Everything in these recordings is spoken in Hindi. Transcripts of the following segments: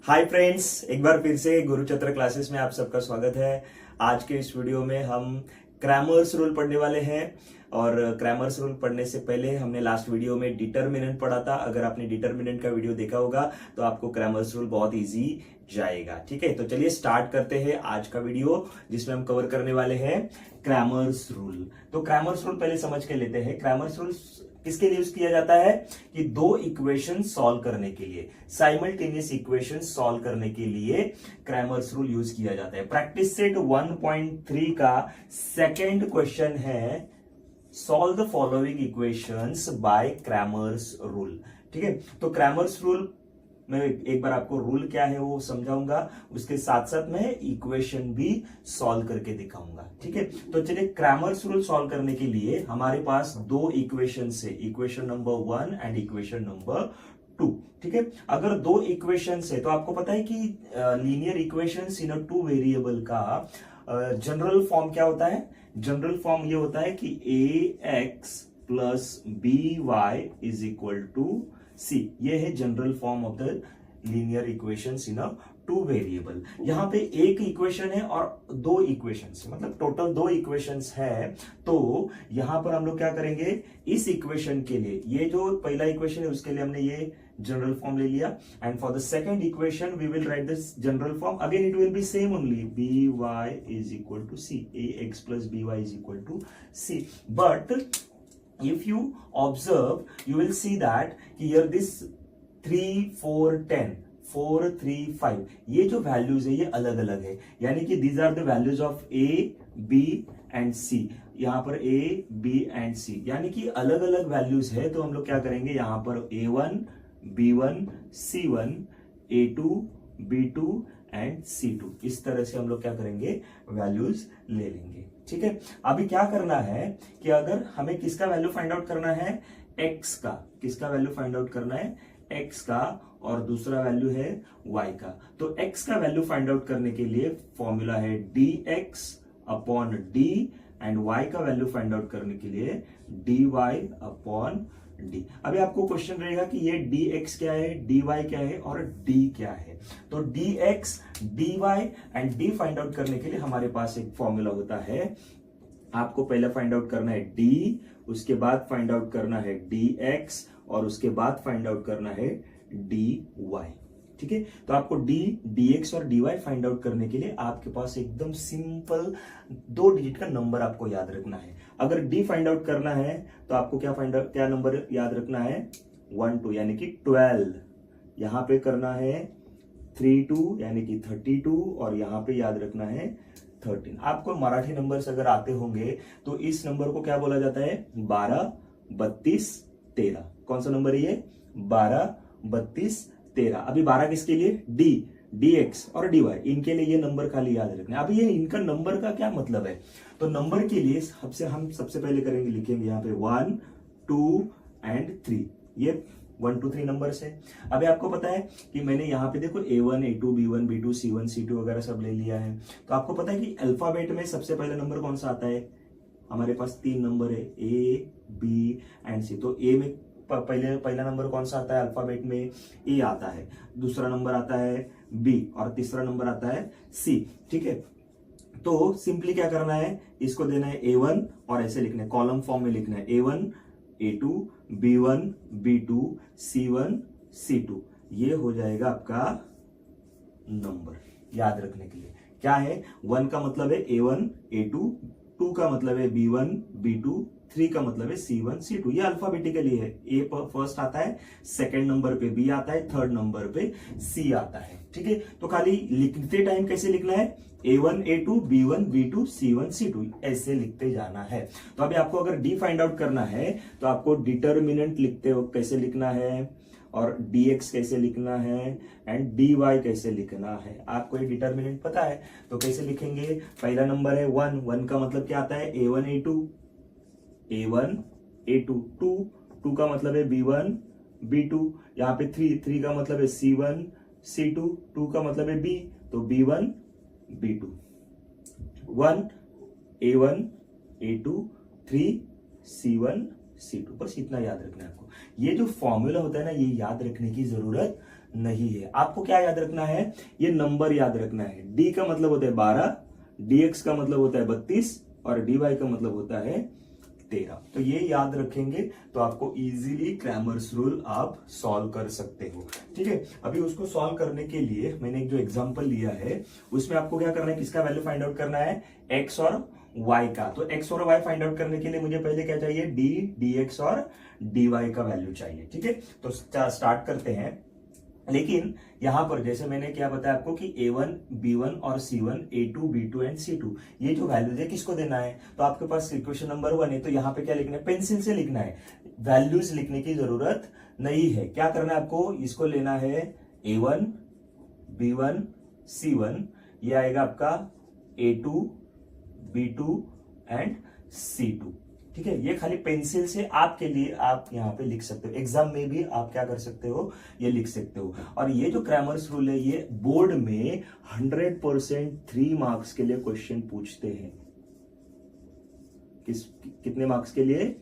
हाय फ्रेंड्स, एक बार फिर से गुरुचक्र क्लासेस में आप सबका स्वागत है। आज के इस वीडियो में हम क्रैमर्स रूल पढ़ने वाले हैं। और क्रैमर्स रूल पढ़ने से पहले हमने लास्ट वीडियो में डिटर्मिनेंट पढ़ा था। अगर आपने डिटर्मिनेंट का वीडियो देखा होगा तो आपको क्रैमर्स रूल बहुत इजी जाएगा। ठीक है, तो चलिए स्टार्ट करते हैं आज का वीडियो, जिसमें हम कवर करने वाले हैं क्रैमर्स रूल। तो क्रैमर्स रूल पहले समझ के लेते हैं। क्रैमर्स रूल किसके लिए यूज किया जाता है? कि दो इक्वेशन सॉल्व करने के लिए, साइमल्टेनियस इक्वेशन सॉल्व करने के लिए क्रैमर्स रूल यूज किया जाता है। प्रैक्टिस सेट 1.3 का सेकंड क्वेश्चन है, solve the following equations bye Cramer's rule. ठीक है, तो क्रैमर्स रूल मैं एक बार आपको रूल क्या है वो समझाऊंगा, उसके साथ साथ मैं इक्वेशन भी सॉल्व करके दिखाऊंगा। ठीक है, तो चलिए क्रैमर्स रूल सॉल्व करने के लिए हमारे पास दो इक्वेशन है, equation number 1 and equation number 2। ठीक है, अगर दो इक्वेशन है तो आपको पता है कि linear equations in a two variable का जनरल फॉर्म क्या होता है? जनरल फॉर्म ये होता है कि ax plus by is equal to C. ये है general form of the linear equations in a two variable. यहां पे एक इक्वेशन है और दो इक्वेशंस, मतलब टोटल दो इक्वेशंस है। तो यहां पर हम लोग क्या करेंगे, इस इक्वेशन के लिए, ये जो पहला इक्वेशन है उसके लिए हमने ये जनरल फॉर्म ले लिया, and for the second equation we will write this general form. Again it will be same only, by is equal to c, ax plus by is equal to c. But if you observe, you will see that here this 3 4 10 4 3 5 ये जो वैल्यूज है ये अलग अलग है, यानी कि these are the values of a b and c। यहां पर a b and c यानी कि अलग अलग वैल्यूज है। तो हम लोग क्या करेंगे, यहां पर a1 b1 c1 a2 b2 and C2, इस तरह से हम लोग क्या करेंगे, वैल्यूज ले लेंगे। ठीक है, अभी क्या करना है कि अगर हमें किसका वैल्यू फाइंड आउट करना है, x का, किसका वैल्यू फाइंड आउट करना है, x का, और दूसरा वैल्यू है y का। तो x का वैल्यू फाइंड आउट करने के लिए फॉर्मूला है dx upon d, and y का वैल्यू फाइंड आउट करने के लिए dy अपॉन d। अभी आपको क्वेश्चन रहेगा कि ये dx क्या है, dy क्या है और d क्या है। तो dx dy and d find out करने के लिए हमारे पास एक फॉर्मूला होता है। आपको पहले फाइंड आउट करना है d, उसके बाद फाइंड आउट करना है dx, और उसके बाद फाइंड आउट करना है dy। ठीक है, तो आपको d dx और dy फाइंड आउट करने के लिए आपके पास एकदम सिंपल दो डिजिट का नंबर आपको याद रखना है। अगर d फाइंड आउट करना है तो आपको क्या नंबर याद रखना है, 1 2 यानी कि 12। यहां पे करना है 3 2 यानी कि 32, और यहां पे याद रखना है 13। आपको मराठी नंबर्स अगर आते होंगे तो इस नंबर को क्या बोला जाता है, 12 32 13। कौन सा नंबर है ये, 12 32 13। अभी 12 किसके लिए, d dx और dy, इनके लिए ये नंबर खाली याद रखना है। अभी ये इनका नंबर का क्या मतलब है, तो नंबर के लिए हम सबसे पहले करेंगे, लिखेंगे यहाँ पे 1 2 एंड 3। ये 1 2 3 नंबर है। अभी आपको पता है कि मैंने यहाँ पे देखो a1 a2 b1 b2 c1 c2 वगैरह सब ले लिया है। तो आपको पता है कि अल्फाबेट में सबसे पहले नंबर कौन सा आता है, हमारे पास 3 नंबर है, a b एंड c। तो a में पहला नंबर कौन सा आता है, अल्फाबेट में ए आता है, दूसरा नंबर आता है बी, और तीसरा नंबर आता है सी। ठीक है, तो सिंपली क्या करना है, इसको देना है A1 और ऐसे लिखना है, कॉलम फॉर्म में लिखना है A1 A2 B1 B2 C1 C2। ये हो जाएगा आपका नंबर याद रखने के लिए। क्या है, 1 का मतलब है A1 A2, 2 का मतलब है B1 B2, 3 का मतलब है C1 C2। ये अल्फाबेटिकली है, ए फर्स्ट आता है, सेकंड नंबर पे बी आता है, थर्ड नंबर पे सी आता है। ठीक है, तो खाली लिखते टाइम कैसे लिखना है, A1 A2 B1 B2 C1 C2 ऐसे लिखते जाना है। तो अभी आपको अगर डी फाइंड आउट करना है तो आपको डिटर्मिनेंट लिखते हो कैसे लिखना है, और dx कैसे लिखना है, एंड dy कैसे लिखना है। आपको ये डिटर्मिनेंट पता है तो कैसे लिखेंगे, पहला नंबर है 1, 1 का मतलब क्या आता है, A1 A2 2, 2 का मतलब है B1 B2, यहाँ पे 3 का मतलब है C1 C2, 2 का मतलब है B, तो B1 B2, 1 A1 A2 3 C1 C2, बस इतना याद रखना है आपको। ये जो फॉर्मूला होता है ना, ये याद रखने की जरूरत नहीं है। आपको क्या याद रखना है, ये नंबर याद रखना है। d का मतलब होता है 12, dx का मतलब होता है 32 और dy का मतलब होता है 13। तो ये याद रखेंगे तो आपको इजीली क्रैमर्स रूल आप सॉल्व कर सकते हो। ठीक है, अभी उसको सॉल्व करने के लिए मैंने एक जो एग्जांपल लिया है उसमें आपको क्या करना है, किसका वैल्यू फाइंड आउट करना है, x और y का। तो x और y फाइंड आउट करने के लिए मुझे पहले क्या चाहिए, d, dx और dy का वैल्यू चाहिए। ठीक है, तो स्टार्ट करते हैं। लेकिन यहां पर जैसे मैंने क्या बताया आपको कि a1, b1 और c1, a2, b2 and c2, ये जो वैल्यूज है किसको देना है, तो आपके पास इक्वेशन नंबर 1 है, तो यहाँ पे क्या लिखना है, पेंसिल से लिखना है, वैल्यूज लिखने की जरूरत नहीं है। क्या करना है आपको, इसको लेना है a1, b1, c1, ये आएगा आपका a2, b2 एंड c2। ठीक है, ये खाली पेंसिल से आपके लिए आप यहाँ पे लिख सकते हो, एग्जाम में भी आप क्या कर सकते हो, ये लिख सकते हो। और ये जो क्रैमर्स रूल है ये बोर्ड में 100% 3 मार्क्स के लिए क्वेश्चन पूछते हैं। कितने मार्क्स के लिए,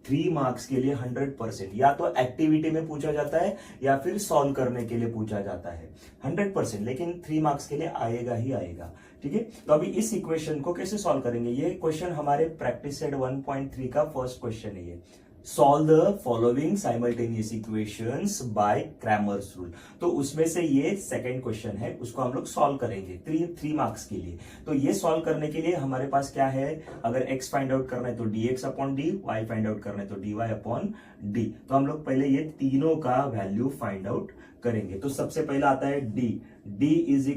3 मार्क्स के लिए 100%, या तो एक्टिविटी में पूछा जाता है या फिर सॉल्व करने के लिए पूछा जाता है 100%, लेकिन 3 मार्क्स के लिए आएगा ही आएगा। ठीक है, तो अभी इस इक्वेशन को कैसे सॉल्व करेंगे, ये क्वेश्चन हमारे प्रैक्टिस सेट 1.3 का फर्स्ट क्वेश्चन है। ये solve the following simultaneous equations bye Cramer's rule, तो उसमें से ये सेकंड क्वेश्चन है, उसको हम लोग सॉल्व करेंगे 3 मार्क्स के लिए। तो ये सॉल्व करने के लिए हमारे पास क्या है, अगर x फाइंड आउट करना है तो dx upon D, y find out करना है तो dy अपॉन डी। तो हम लोग पहले ये तीनों का वैल्यू फाइंड आउट करेंगे। तो सबसे पहला आता है d इज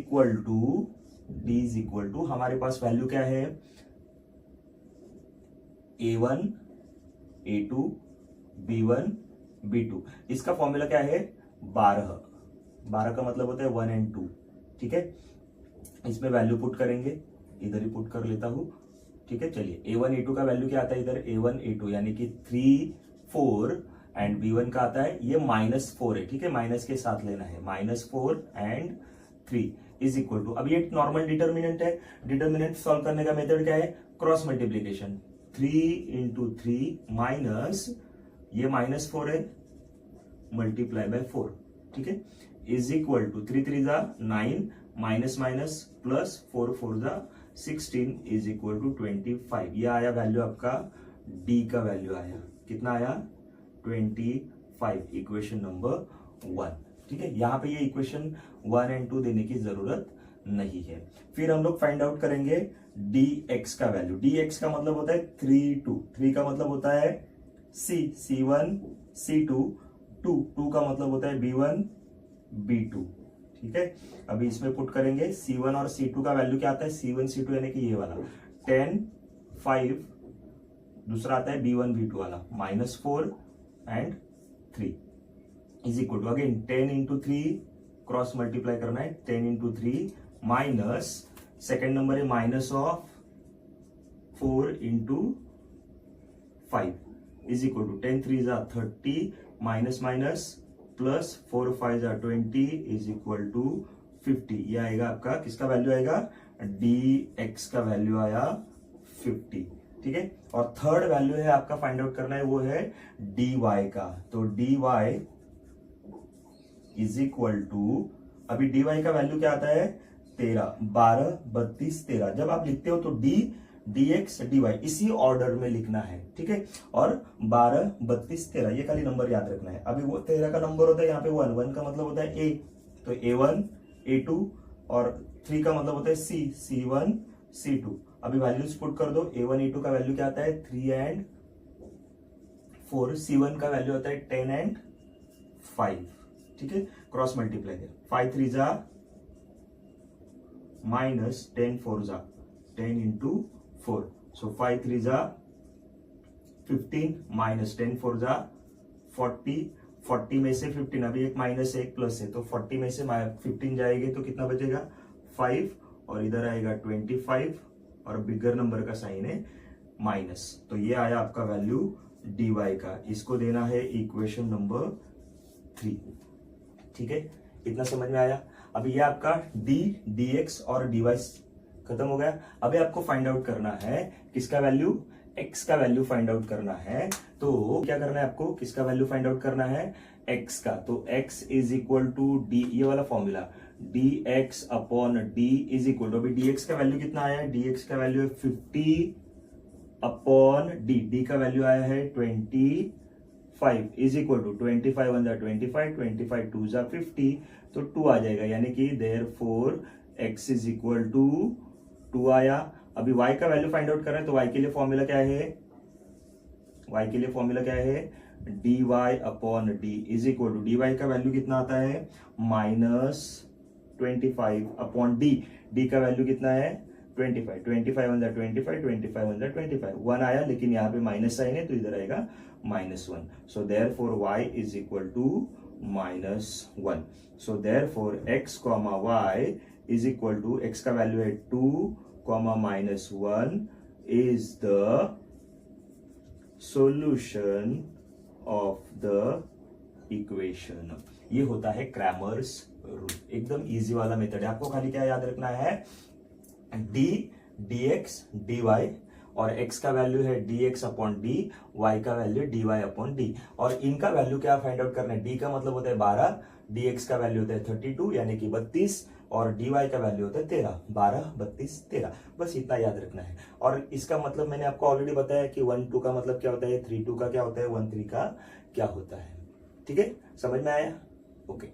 इक्वल टू हमारे पास वैल्यू क्या है, a1, a2, b1, b2, इसका फॉर्मूला क्या है, 12 का मतलब होता है 1 एंड 2। ठीक है, इसमें वैल्यू पुट करेंगे, इधर ही पुट कर लेता हूं। ठीक है, चलिए a1, a2 का वैल्यू क्या आता है, इधर a1, a2 यानी कि 3, 4 एंड b1 का आता है ये -4 है। ठीक है, माइनस के साथ लेना है, -4 एंड 3 इज इक्वल टू, अब ये नॉर्मल डिटर्मिनेंट है, डिटर्मिनेंट सॉल्व करने का मेथड क्या है, क्रॉस मल्टीप्लीकेशन, 3 इंटू 3 माइनस ये -4 है मल्टीप्लाई बाय 4। ठीक है, इज इक्वल टू 3 3 जा 9 माइनस माइनस प्लस 4 4 जा 16 इज इक्वल टू 25। ये आया वैल्यू आपका, डी का वैल्यू आया, कितना आया, 25, इक्वेशन नंबर 1। ठीक है, यहां पे ये इक्वेशन 1 एंड 2 देने की जरूरत नहीं है। फिर हम लोग फाइंड आउट करेंगे dx का वैल्यू। dx का मतलब होता है 3 का मतलब होता है c1, c2, 2 का मतलब होता है b1, b2। ठीक है, अभी इसमें पुट करेंगे c1 और c2 का वैल्यू क्या आता है, c1, c2 यानी कि ये वाला 10, 5, दूसरा आता है b1, b2 वाला -4 and 3 is equal to again 10 into 3 cross multiply करना है, 10 इंटू 3 माइनस सेकेंड नंबर है minus of 4 into 5 is equal to 10 3 जा 30 माइनस माइनस प्लस 4 5 जा 20 इज इक्वल टू 50। ये आएगा आपका, किसका वैल्यू आएगा, dx का वैल्यू आया 50। ठीक है, और थर्ड वैल्यू है आपका फाइंड आउट करना है, वो है dy का। तो dy इज इक्वल टू, अभी dy का वैल्यू क्या आता है, 13, 12, 32, 13। जब आप लिखते हो तो d, dx, dy इसी ऑर्डर में लिखना है। ठीक है, और 12, 32, 13 ये खाली नंबर याद रखना है। अभी वो 13 का नंबर होता है यहाँ पे 1 का मतलब होता है a, तो a1, a2 और 3 का मतलब होता है c1, c2। अभी वैल्यूज पुट कर दो, a1, a2 का वैल्यू क्या आता है 3 एंड 4, c1 का वैल्यू होता है 10 एंड 5। ठीक है, क्रॉस मल्टीप्लाई कर, 5 3 जा माइनस 10 4 जा 10 इंटू 4, सो 5 3 जा 15 माइनस 10 4 जा 40, 40 में से 15, अभी एक माइनस एक प्लस है तो 40 में से 15 जाएगी तो कितना बचेगा 5, और इधर आएगा 25 और बिगर नंबर का साइन है माइनस। तो ये आया आपका वैल्यू dy का, इसको देना है इक्वेशन नंबर 3। ठीक है, इतना समझ में आया। अभी ये आपका d, dx और dy खत्म हो गया। अभी आपको फाइंड आउट करना है किसका वैल्यू, x का वैल्यू फाइंड आउट करना है। तो क्या करना है आपको, किसका वैल्यू फाइंड आउट करना है, x का, तो x is equal to d, ये वाला formula dx upon d is equal to, अभी dx का वैल्यू कितना आया है, dx का वैल्यू है 50 अपॉन डी का वैल्यू आया है 25 is equal to 25 one 25 two 50, तो 2 आ जाएगा, यानी कि therefore x is equal to 2 आया। अभी y का वैल्यू फाइंड आउट कर रहे हैं, तो y के लिए फॉर्मूला क्या है, y के लिए फॉर्मूला क्या है, dy upon d is equal to, dy का वैल्यू कितना आता है -25 अपॉन डी का वैल्यू कितना है 25 वन 25 वन 25 1 आया, लेकिन यहाँ पे माइनस साइन है तो इधर आएगा -1, so therefore y is equal to -1, so therefore x comma y is equal to, x का वैल्यू है 2 comma -1 is the solution of the equation. ये होता है क्रैमर्स रूल, एकदम इजी वाला मेथड है। आपको खाली क्या याद रखना है, dx dy, और x का वैल्यू है dx अपॉन डी, y का वैल्यू dy अपॉन डी, और इनका वैल्यू क्या फाइंड आउट करना है, d का मतलब होता है 12, dx का वैल्यू होता है 32 यानी कि 32, और dy का वैल्यू होता है 13, 12 32 13, बस इतना याद रखना है। और इसका मतलब मैंने आपको ऑलरेडी बताया कि 1 2 का मतलब क्या होता है, 3 2 का क्या होता है, 1 3 का क्या होता है। ठीक है, समझ में आया? ओके।